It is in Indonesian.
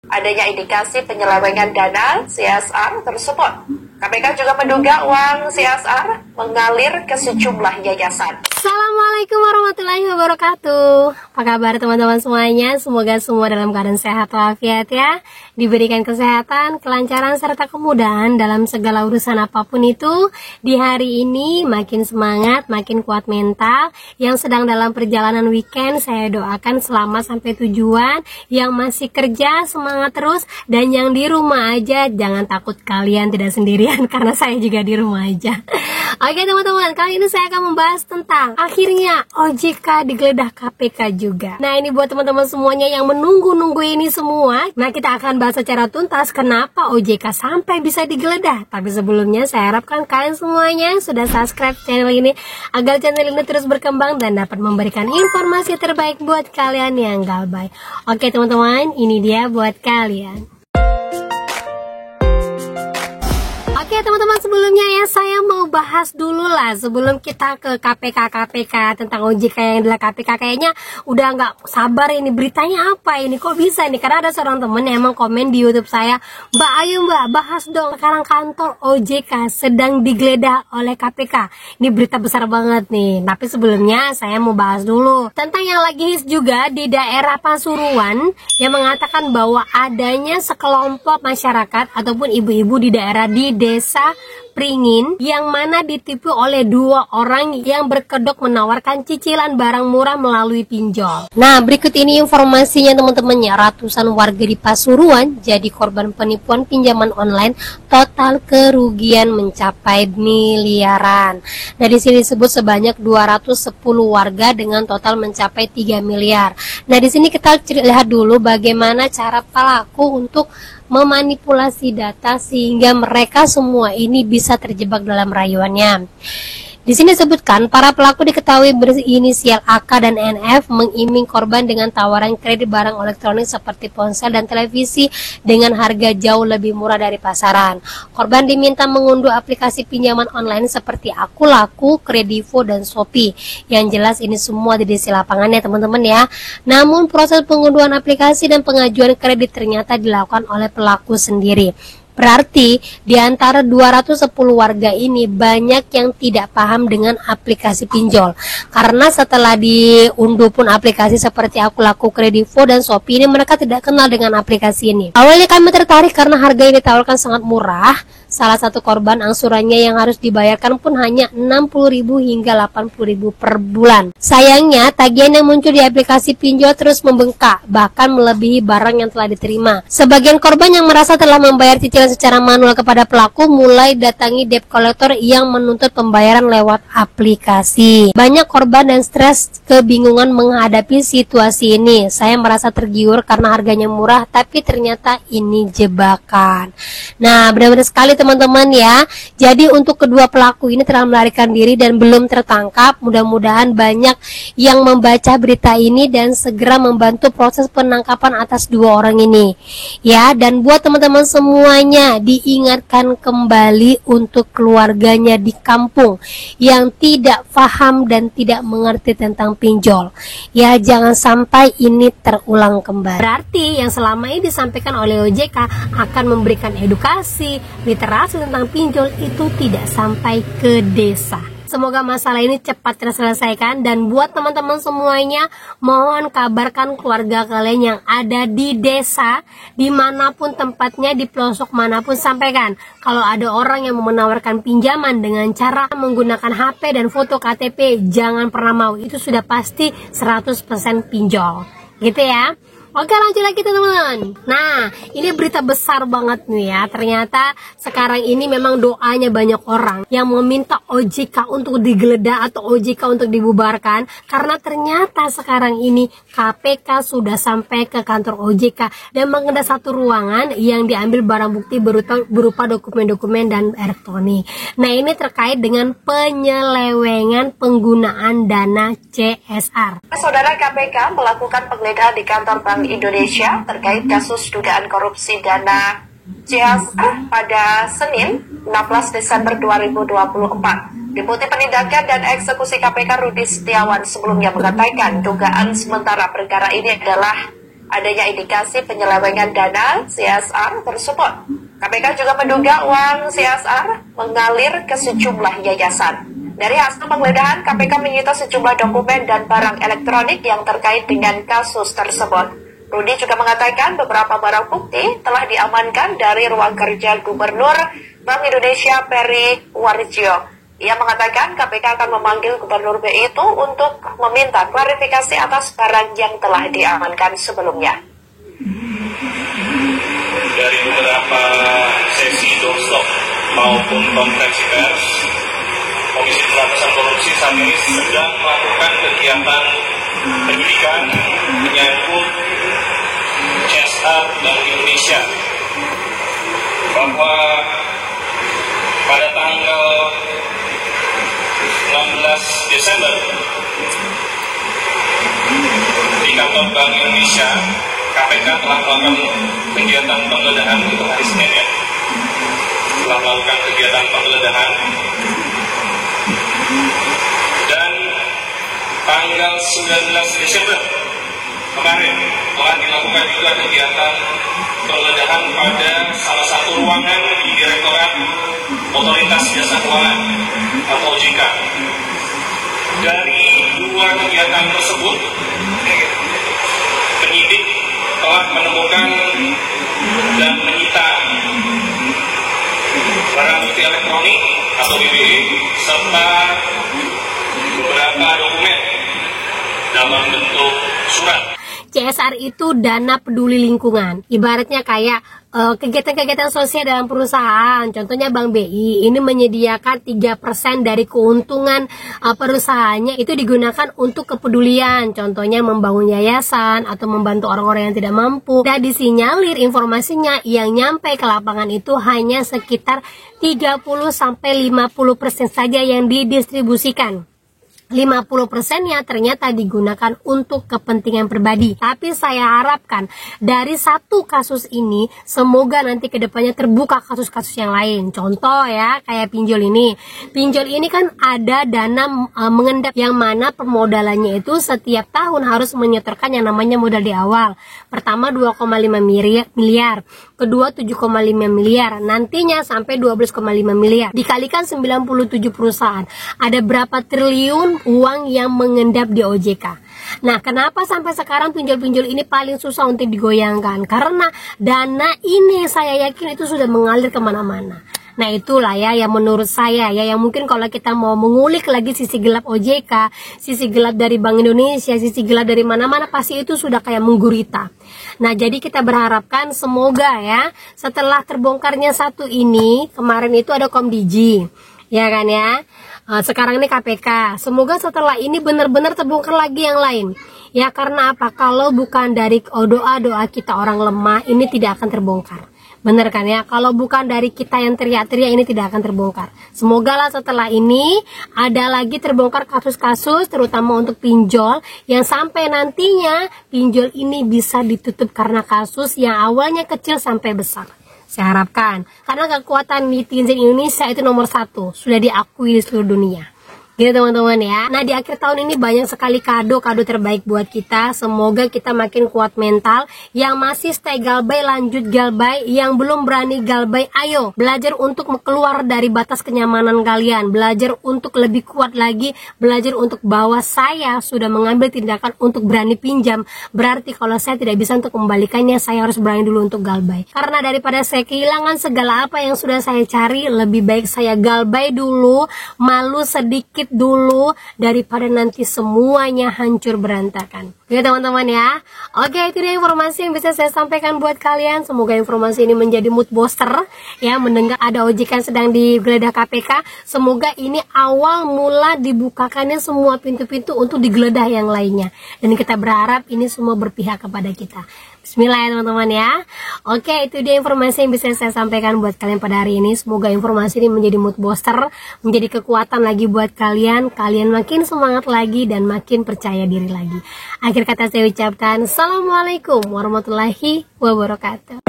adanya indikasi penyelewengan dana CSR tersebut. KPK juga menduga uang CSR mengalir ke sejumlah yayasan. Assalamualaikum warahmatullahi wabarakatuh. Apa kabar teman-teman semuanya? Semoga semua dalam keadaan sehat walafiat ya. Diberikan kesehatan, kelancaran, serta kemudahan dalam segala urusan apapun itu. Di hari ini makin semangat, makin kuat mental. Yang sedang dalam perjalanan weekend, saya doakan selamat sampai tujuan. Yang masih kerja, semangat terus. Dan yang di rumah aja, jangan takut kalian tidak sendirian, karena saya juga di rumah aja. Oke teman-teman, kali ini saya akan membahas tentang akhirnya OJK digeledah KPK juga. Nah, ini buat teman-teman semuanya yang menunggu-nunggu ini semua. Nah, kita akan bahas secara tuntas kenapa OJK sampai bisa digeledah. Tapi sebelumnya saya harapkan kalian semuanya sudah subscribe channel ini agar channel ini terus berkembang dan dapat memberikan informasi terbaik buat kalian yang galbay. Oke teman-teman, ini dia buat kalian. Oke teman-teman, sebelumnya ya saya mau bahas dulu lah sebelum kita ke KPK tentang OJK yang adalah KPK. Kayaknya udah nggak sabar ini beritanya apa ini, kok bisa nih, karena ada seorang temen yang emang komen di YouTube saya, Mbak ayo Mbak bahas dong sekarang kantor OJK sedang digeledah oleh KPK. Ini berita besar banget nih. Tapi sebelumnya saya mau bahas dulu tentang yang lagi hits juga di daerah Pasuruan yang mengatakan bahwa adanya sekelompok masyarakat ataupun ibu-ibu di daerah di Desa Pringin yang mana ditipu oleh dua orang yang berkedok menawarkan cicilan barang murah melalui pinjol. Nah, berikut ini informasinya teman-teman ya. Ratusan warga di Pasuruan jadi korban penipuan pinjaman online, total kerugian mencapai miliaran. Nah, di sini disebut sebanyak 210 warga dengan total mencapai 3 miliar. Nah, di sini kita lihat dulu bagaimana cara pelaku untuk memanipulasi data sehingga mereka semua ini bisa terjebak dalam rayuannya. Di sini disebutkan para pelaku diketahui berinisial AK dan NF mengiming korban dengan tawaran kredit barang elektronik seperti ponsel dan televisi dengan harga jauh lebih murah dari pasaran. Korban diminta mengunduh aplikasi pinjaman online seperti Akulaku, Kredivo, dan Shopee. Yang jelas ini semua di desa lapangannya teman-teman ya. Namun proses pengunduhan aplikasi dan pengajuan kredit ternyata dilakukan oleh pelaku sendiri. Berarti di antara 210 warga ini banyak yang tidak paham dengan aplikasi pinjol. Karena setelah diunduh pun aplikasi seperti Akulaku, Kredivo, dan Shopee ini mereka tidak kenal dengan aplikasi ini. Awalnya kami tertarik karena harga yang ditawarkan sangat murah. Salah satu korban angsurannya yang harus dibayarkan pun hanya 60.000 hingga 80.000 per bulan. Sayangnya tagihan yang muncul di aplikasi pinjol terus membengkak, bahkan melebihi barang yang telah diterima. Sebagian korban yang merasa telah membayar cicilan secara manual kepada pelaku mulai datangi debt collector yang menuntut pembayaran lewat aplikasi. Banyak korban dan stres kebingungan menghadapi situasi ini. Saya merasa tergiur karena harganya murah, tapi ternyata ini jebakan. Nah, benar-benar sekali teman-teman ya. Jadi untuk kedua pelaku ini telah melarikan diri dan belum tertangkap. Mudah-mudahan banyak yang membaca berita ini dan segera membantu proses penangkapan atas dua orang ini ya. Dan buat teman-teman semuanya, diingatkan kembali untuk keluarganya di kampung yang tidak paham dan tidak mengerti tentang pinjol ya, jangan sampai ini terulang kembali. Berarti yang selama ini disampaikan oleh OJK akan memberikan edukasi, literasi tentang pinjol itu tidak sampai ke desa. Semoga masalah ini cepat terselesaikan. Dan buat teman-teman semuanya, mohon kabarkan keluarga kalian yang ada di desa, dimanapun tempatnya, di pelosok manapun, sampaikan kalau ada orang yang menawarkan pinjaman dengan cara menggunakan HP dan foto KTP, jangan pernah mau, itu sudah pasti 100% pinjol gitu ya. Oke, lanjut lagi teman-teman. Nah, ini berita besar banget nih ya. Ternyata sekarang ini memang doanya banyak orang yang meminta OJK untuk digeledah atau OJK untuk dibubarkan. Karena ternyata sekarang ini KPK sudah sampai ke kantor OJK dan menggeledah satu ruangan yang diambil barang bukti berupa dokumen-dokumen dan elektronik. Nah, ini terkait dengan penyelewengan penggunaan dana CSR. Saudara, KPK melakukan penggeledahan di kantor Bank Indonesia terkait kasus dugaan korupsi dana CSR pada Senin 16 Desember 2024. Deputi Penindakan dan Eksekusi KPK Rudi Setiawan sebelumnya mengatakan dugaan sementara perkara ini adanya indikasi penyelewengan dana CSR tersebut. KPK juga menduga uang CSR mengalir ke sejumlah yayasan. Dari hasil penggeledahan, KPK menyita sejumlah dokumen dan barang elektronik yang terkait dengan kasus tersebut. Rudi juga mengatakan beberapa barang bukti telah diamankan dari ruang kerja Gubernur Bank Indonesia Peri Warjio. Ia mengatakan KPK akan memanggil Gubernur BI itu untuk meminta klarifikasi atas barang yang telah diamankan sebelumnya. Dari beberapa sesi doorstop maupun konferensi pers, Komisi Pemberantasan Korupsi saat ini sedang melakukan kegiatan penyidikan menyangkut CSR Bank Indonesia, bahwa pada tanggal 16 Desember di kantor Bank Indonesia, KPK telah melakukan kegiatan penggeledahan untuk hari Senin ya. Telah melakukan kegiatan penggeledahan dan tanggal 19 Desember kemarin telah dilakukan juga kegiatan penggeledahan pada salah satu ruangan di Direktorat Otoritas Jasa Keuangan atau OJK. Dari dua kegiatan tersebut, penyidik telah menemukan dan menyita barang bukti elektronik atau BBE serta beberapa dokumen dalam bentuk surat. CSR itu dana peduli lingkungan. Ibaratnya kayak kegiatan-kegiatan sosial dalam perusahaan. Contohnya Bank BI ini menyediakan 3% dari keuntungan perusahaannya itu digunakan untuk kepedulian. Contohnya membangun yayasan atau membantu orang-orang yang tidak mampu. Dan disinyalir informasinya yang nyampe ke lapangan itu hanya sekitar 30-50% saja yang didistribusikan. 50%-nya ternyata digunakan untuk kepentingan pribadi. Tapi saya harapkan dari satu kasus ini semoga nanti kedepannya terbuka kasus-kasus yang lain. Contoh ya kayak pinjol ini. Pinjol ini kan ada dana mengendap yang mana permodalannya itu setiap tahun harus menyetorkan yang namanya modal di awal. Pertama 2,5 miliar, kedua 7,5 miliar, nantinya sampai 12,5 miliar. Dikalikan 97 perusahaan. Ada berapa triliun uang yang mengendap di OJK. Nah, kenapa sampai sekarang pinjol-pinjol ini paling susah untuk digoyangkan? Karena dana ini saya yakin itu sudah mengalir kemana-mana. Nah, itulah ya yang menurut saya ya, yang mungkin kalau kita mau mengulik lagi sisi gelap OJK, sisi gelap dari Bank Indonesia, sisi gelap dari mana-mana, pasti itu sudah kayak menggurita. Nah, jadi kita berharapkan semoga ya setelah terbongkarnya satu ini, kemarin itu ada Komdiji, ya kan ya. Sekarang ini KPK. Semoga setelah ini benar-benar terbongkar lagi yang lain. Ya karena apa? Kalau bukan dari doa-doa kita orang lemah, ini tidak akan terbongkar. Benar kan ya? Kalau bukan dari kita yang teriak-teriak, ini tidak akan terbongkar. Semoga lah setelah ini ada lagi terbongkar kasus-kasus, terutama untuk pinjol, yang sampai nantinya pinjol ini bisa ditutup karena kasus yang awalnya kecil sampai besar. Saya harapkan, karena kekuatan netizen Indonesia itu nomor 1, sudah diakui di seluruh dunia. Gitu teman-teman ya. Nah di akhir tahun ini banyak sekali kado terbaik buat kita. Semoga kita makin kuat mental. Yang masih stay galbay lanjut galbay. Yang belum berani galbay ayo belajar untuk keluar dari batas kenyamanan kalian. Belajar untuk lebih kuat lagi. Belajar untuk bahwa saya sudah mengambil tindakan untuk berani pinjam. Berarti kalau saya tidak bisa untuk membalikannya, saya harus berani dulu untuk galbay. Karena daripada saya kehilangan segala apa yang sudah saya cari, lebih baik saya galbay dulu, malu sedikit dulu daripada nanti semuanya hancur berantakan. Oke teman-teman ya. Oke, itu dia informasi yang bisa saya sampaikan buat kalian. Semoga informasi ini menjadi mood booster ya, mendengar ada OJK yang sedang digeledah KPK. Semoga ini awal mula dibukakannya semua pintu-pintu untuk digeledah yang lainnya. Dan kita berharap ini semua berpihak kepada kita. Bismillah ya teman-teman ya. Oke, itu dia informasi yang bisa saya sampaikan buat kalian pada hari ini. Semoga informasi ini menjadi mood booster, menjadi kekuatan lagi buat kalian. Kalian makin semangat lagi dan makin percaya diri lagi. Akhir kata saya ucapkan Assalamualaikum warahmatullahi wabarakatuh.